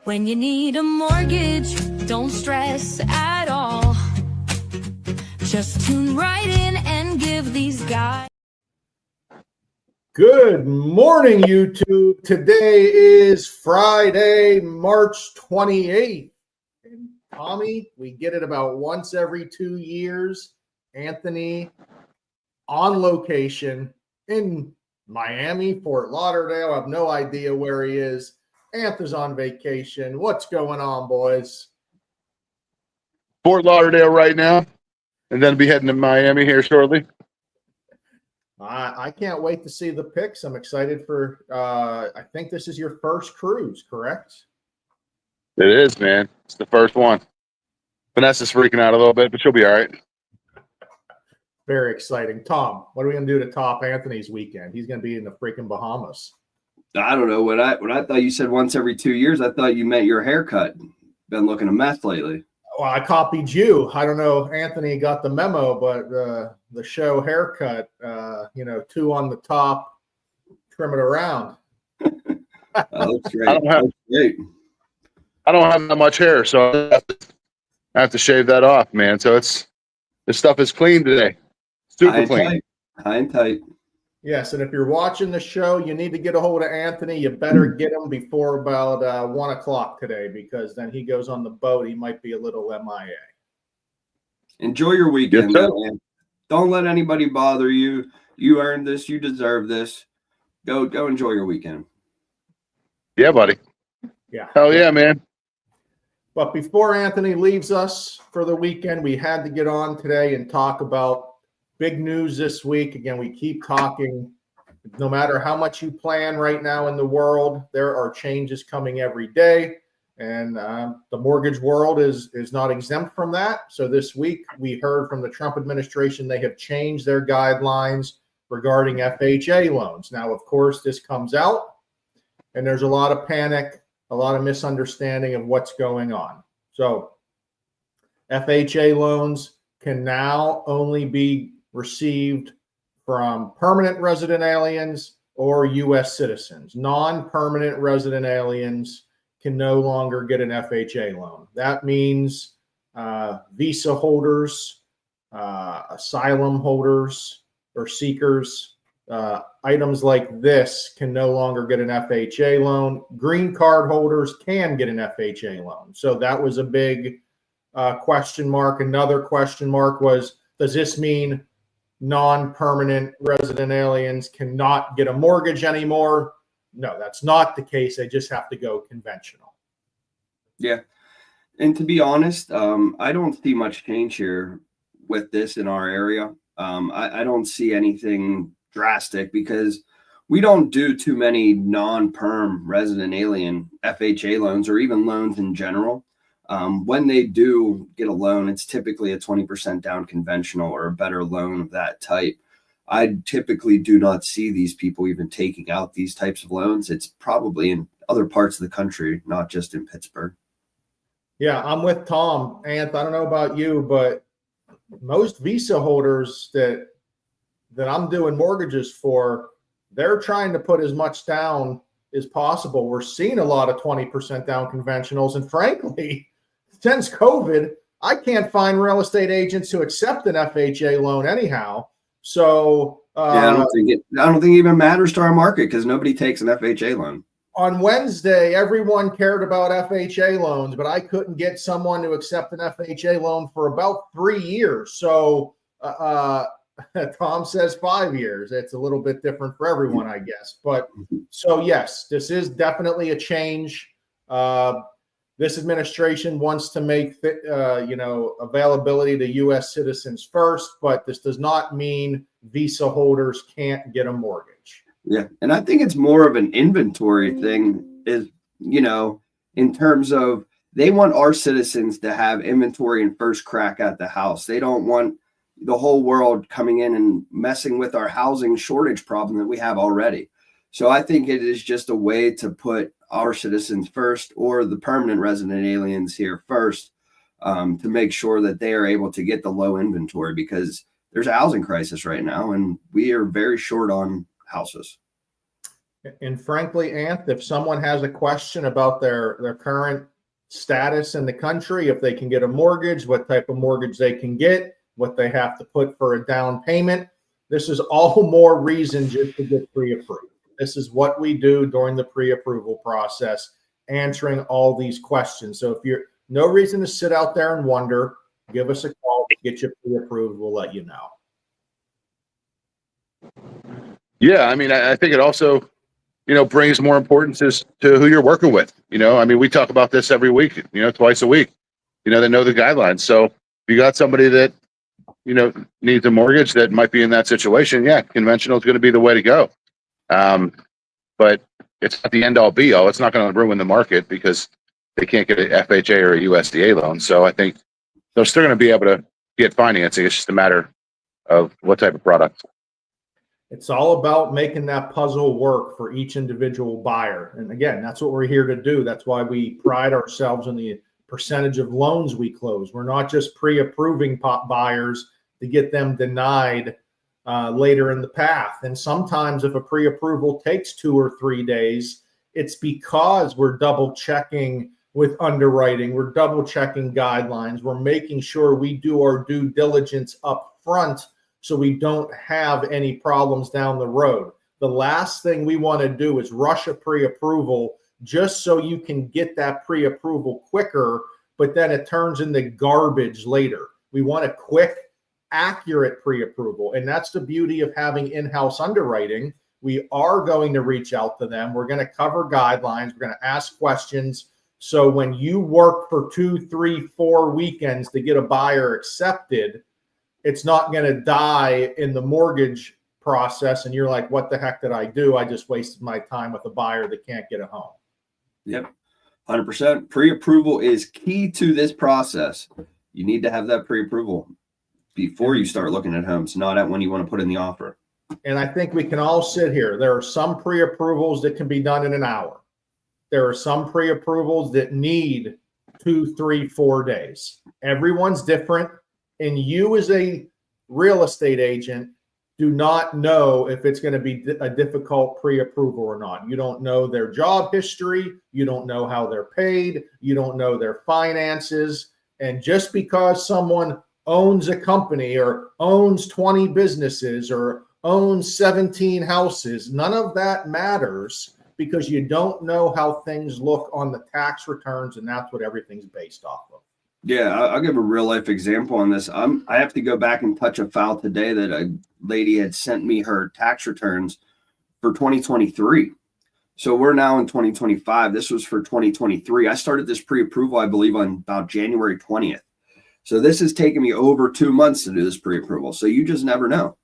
When you need a mortgage, don't stress at all. Just tune right in and give these guys. Good morning, YouTube. Today is Friday, March 28th. And Tommy, we get it about once every 2 years. Anthony on location in Miami, Fort Lauderdale. I have no idea where he is. Anthony's on vacation. What's going on, boys? Fort Lauderdale right now, and then be heading to Miami here shortly. I can't wait to see the pics. I'm excited for, I think this is your first cruise, correct? It is, man. It's the first one. Vanessa's freaking out a little bit, but she'll be all right. Very exciting. Tom, what are we going to do to top Anthony's weekend? He's going to be in the freaking Bahamas. I don't know. When I thought you said once every 2 years, I thought you meant your haircut. Been looking a mess lately. Well, I copied you. I don't know if Anthony got the memo, but the show haircut, 2 on the top, trim it around. Looks great. I don't have that much hair, so I have to shave that off, man. So this stuff is clean today. Super clean. High and tight. Yes, and if you're watching the show, you need to get a hold of Anthony. You better get him before about 1 o'clock today, because then he goes on the boat. He might be a little MIA. Enjoy your weekend, Yes, man. Don't let anybody bother you. You earned this. You deserve this. Go enjoy your weekend. Yeah, buddy. Yeah. Hell yeah, man. But before Anthony leaves us for the weekend, we had to get on today and talk about big news this week. Again, we keep talking. No matter how much you plan right now in the world, there are changes coming every day. And the mortgage world is not exempt from that. So this week, we heard from the Trump administration, they have changed their guidelines regarding FHA loans. Now, of course, this comes out, and there's a lot of panic, a lot of misunderstanding of what's going on. So FHA loans can now only be received from permanent resident aliens or U.S. citizens. Non-permanent resident aliens can no longer get an FHA loan. That means visa holders, asylum holders or seekers, items like this can no longer get an FHA loan. Green card holders can get an FHA loan. So that was a big question mark. Another question mark was, does this mean non-permanent resident aliens cannot get a mortgage anymore? No, that's not the case. They just have to go conventional. Yeah. And to be honest, I don't see much change here with this in our area. I don't see anything drastic because we don't do too many non-perm resident alien FHA loans or even loans in general. When they do get a loan, it's typically a 20% down conventional or a better loan of that type. I typically do not see these people even taking out these types of loans. It's probably in other parts of the country, not just in Pittsburgh. Yeah, I'm with Tom. Anth, I don't know about you, but most visa holders that I'm doing mortgages for, they're trying to put as much down as possible. We're seeing a lot of 20% down conventionals. And frankly, since COVID, I can't find real estate agents who accept an FHA loan anyhow. So I don't think it even matters to our market because nobody takes an FHA loan. On Wednesday, everyone cared about FHA loans, but I couldn't get someone to accept an FHA loan for about 3 years. So Tom says 5 years. It's a little bit different for everyone, I guess. But so, yes, this is definitely a change. This administration wants to make availability to U.S. citizens first, but this does not mean visa holders can't get a mortgage. Yeah, and I think it's more of an inventory thing is, in terms of they want our citizens to have inventory and first crack at the house. They don't want the whole world coming in and messing with our housing shortage problem that we have already. So I think it is just a way to put our citizens first or the permanent resident aliens here first to make sure that they are able to get the low inventory because there's a housing crisis right now and we are very short on houses. And frankly, Anth, if someone has a question about their current status in the country, if they can get a mortgage, what type of mortgage they can get, what they have to put for a down payment, this is all more reason just to get pre-approved. This is what we do during the pre-approval process, answering all these questions. So if you're no reason to sit out there and wonder, give us a call, get you pre-approved. We'll let you know. Yeah, I mean, I think it also, brings more importance to who you're working with. I mean, we talk about this every week, twice a week, they know the guidelines. So if you got somebody that, needs a mortgage that might be in that situation, yeah, conventional is going to be the way to go. But it's not the end all be all. It's not going to ruin the market because they can't get an FHA or a USDA loan. So I think they're still going to be able to get financing. It's just a matter of what type of product. It's all about making that puzzle work for each individual buyer. And again, that's what we're here to do. That's why we pride ourselves on the percentage of loans we close. We're not just pre-approving buyers to get them denied later in the path. And sometimes if a pre-approval takes 2 or 3 days, it's because we're double checking with underwriting. We're double checking guidelines. We're making sure we do our due diligence up front so we don't have any problems down the road. The last thing we want to do is rush a pre-approval just so you can get that pre-approval quicker, but then it turns into garbage later. We want a quick, accurate pre-approval. And that's the beauty of having in-house underwriting. We are going to reach out to them. We're going to cover guidelines. We're going to ask questions. So when you work for 2, 3, 4 weekends to get a buyer accepted, it's not going to die in the mortgage process. And you're like, what the heck did I do? I just wasted my time with a buyer that can't get a home. Yep. 100%. Pre-approval is key to this process. You need to have that pre-approval before you start looking at homes, not at when you want to put in the offer. And I think we can all sit here. There are some pre-approvals that can be done in an hour. There are some pre-approvals that need 2, 3, 4 days. Everyone's different. And you as a real estate agent do not know if it's going to be a difficult pre-approval or not. You don't know their job history. You don't know how they're paid. You don't know their finances. And just because someone owns a company or owns 20 businesses or owns 17 houses, none of that matters because you don't know how things look on the tax returns, and that's what everything's based off of. Yeah, I'll give a real life example on this. I have to go back and touch a file today that a lady had sent me her tax returns for 2023. So we're now in 2025. This was for 2023. I started this pre-approval, I believe, on about January 20th. So this has taken me over 2 months to do this pre-approval. So you just never know.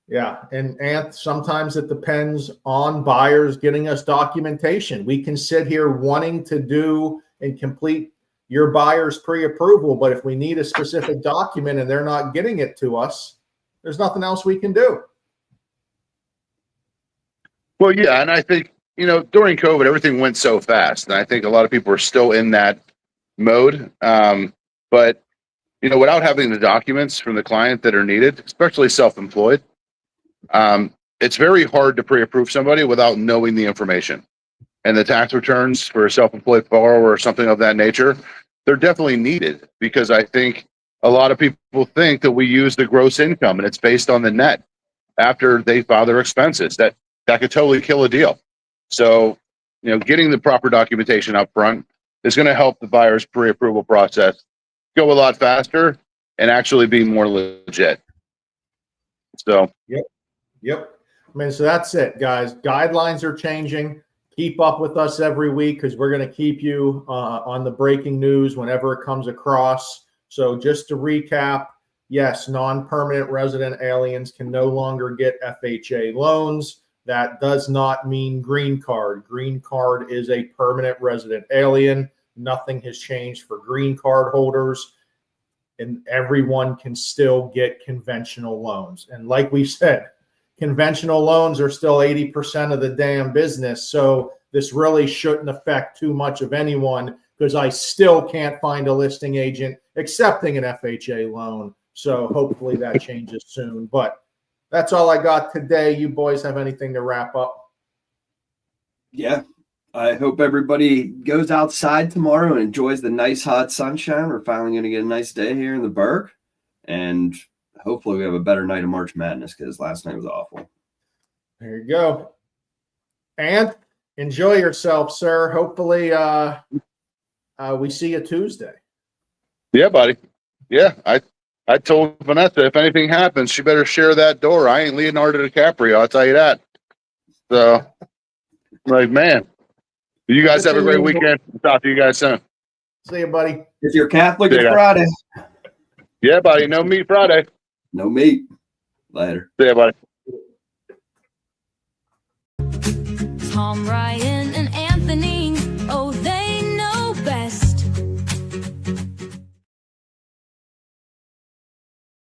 Yeah. And sometimes it depends on buyers getting us documentation. We can sit here wanting to do and complete your buyer's pre-approval, but if we need a specific document and they're not getting it to us, there's nothing else we can do. Well, yeah. And I think, during COVID, everything went so fast. And I think a lot of people are still in that mode. But, without having the documents from the client that are needed, especially self-employed, it's very hard to pre-approve somebody without knowing the information. And the tax returns for a self-employed borrower or something of that nature, they're definitely needed because I think a lot of people think that we use the gross income and it's based on the net after they file their expenses. That could totally kill a deal. So, getting the proper documentation up front is going to help the buyer's pre-approval process go a lot faster and actually be more legit. So, Yep. I mean, so that's it, guys. Guidelines are changing. Keep up with us every week because we're going to keep you on the breaking news whenever it comes across. So just to recap, yes, non-permanent resident aliens can no longer get FHA loans. That does not mean green card. Green card is a permanent resident alien. Nothing has changed for green card holders, and everyone can still get conventional loans. And like we said, conventional loans are still 80% of the damn business. So this really shouldn't affect too much of anyone because I still can't find a listing agent accepting an FHA loan. So hopefully that changes soon. But that's all I got today. You boys have anything to wrap up? Yeah. I hope everybody goes outside tomorrow and enjoys the nice hot sunshine. We're finally going to get a nice day here in the Burg. And hopefully we have a better night of March Madness because last night was awful. There you go. And enjoy yourself, sir. Hopefully we see you Tuesday. Yeah, buddy. Yeah, I told Vanessa if anything happens, she better share that door. I ain't Leonardo DiCaprio, I'll tell you that. So, like, man, you guys have a great weekend. Talk to you guys soon. See you, buddy. If you're Catholic, See it's ya. Friday. Yeah, buddy. No meat Friday. No meat. Later. See ya, buddy. Tom, Ryan, and Anthony